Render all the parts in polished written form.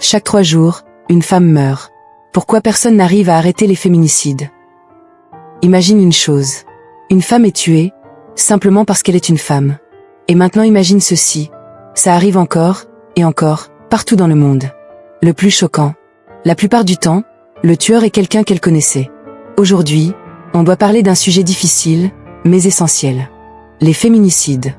Chaque 3 jours, une femme meurt. Pourquoi personne n'arrive à arrêter les féminicides? Imagine une chose. Une femme est tuée, simplement parce qu'elle est une femme. Et maintenant imagine ceci. Ça arrive encore, et encore, partout dans le monde. Le plus choquant. La plupart du temps, le tueur est quelqu'un qu'elle connaissait. Aujourd'hui, on doit parler d'un sujet difficile, mais essentiel. Les féminicides.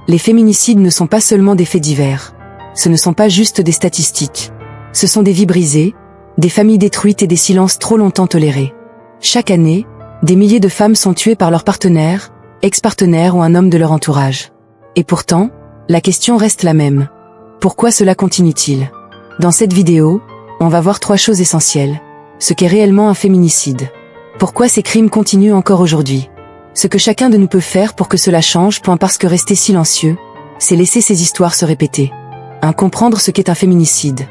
Les féminicides ne sont pas seulement des faits divers. Ce ne sont pas juste des statistiques. Ce sont des vies brisées, des familles détruites et des silences trop longtemps tolérés. Chaque année, des milliers de femmes sont tuées par leur partenaire, ex-partenaire ou un homme de leur entourage. Et pourtant, la question reste la même. Pourquoi cela continue-t-il? Dans cette vidéo, on va voir 3 choses essentielles. Ce qu'est réellement un féminicide. Pourquoi ces crimes continuent encore aujourd'hui? Ce que chacun de nous peut faire pour que cela change. Parce que rester silencieux, c'est laisser ces histoires se répéter. Comprendre ce qu'est un féminicide.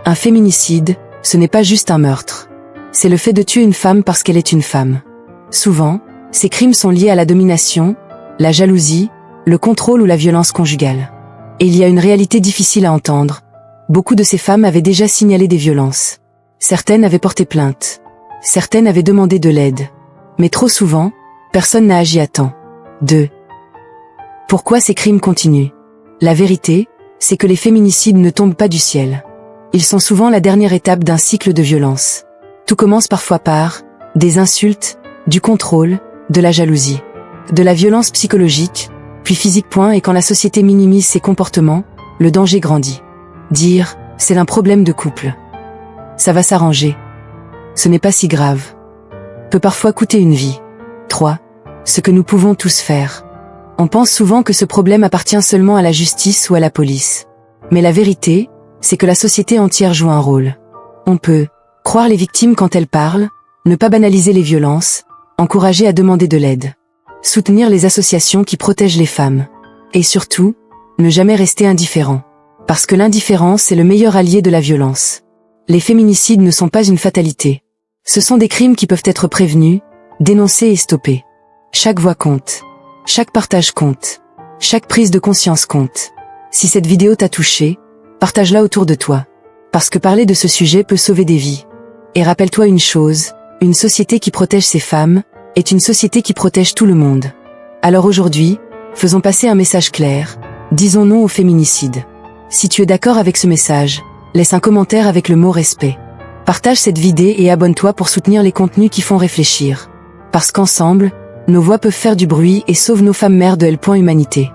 Un féminicide, ce n'est pas juste un meurtre. C'est le fait de tuer une femme parce qu'elle est une femme. Souvent, ces crimes sont liés à la domination, la jalousie, le contrôle ou la violence conjugale. Et il y a une réalité difficile à entendre. Beaucoup de ces femmes avaient déjà signalé des violences. Certaines avaient porté plainte. Certaines avaient demandé de l'aide. Mais trop souvent, personne n'a agi à temps. 2. Pourquoi ces crimes continuent? La vérité, c'est que les féminicides ne tombent pas du ciel. Ils sont souvent la dernière étape d'un cycle de violence. Tout commence parfois par des insultes, du contrôle, de la jalousie, de la violence psychologique, puis physique. Et quand la société minimise ces comportements, le danger grandit. Dire « c'est un problème de couple ». Ça va s'arranger. Ce n'est pas si grave. Peut parfois coûter une vie. 3. Ce que nous pouvons tous faire. On pense souvent que ce problème appartient seulement à la justice ou à la police. Mais la vérité, c'est que la société entière joue un rôle. On peut croire les victimes quand elles parlent, ne pas banaliser les violences, encourager à demander de l'aide, soutenir les associations qui protègent les femmes. Et surtout, ne jamais rester indifférent. Parce que l'indifférence est le meilleur allié de la violence. Les féminicides ne sont pas une fatalité. Ce sont des crimes qui peuvent être prévenus, dénoncés et stoppés. Chaque voix compte. Chaque partage compte. Chaque prise de conscience compte. Si cette vidéo t'a touché, partage-la autour de toi. Parce que parler de ce sujet peut sauver des vies. Et rappelle-toi une chose, une société qui protège ses femmes, est une société qui protège tout le monde. Alors aujourd'hui, faisons passer un message clair, disons non au féminicide. Si tu es d'accord avec ce message, laisse un commentaire avec le mot respect. Partage cette vidéo et abonne-toi pour soutenir les contenus qui font réfléchir. Parce qu'ensemble, nos voix peuvent faire du bruit et sauvent nos femmes mères de L.Humanité.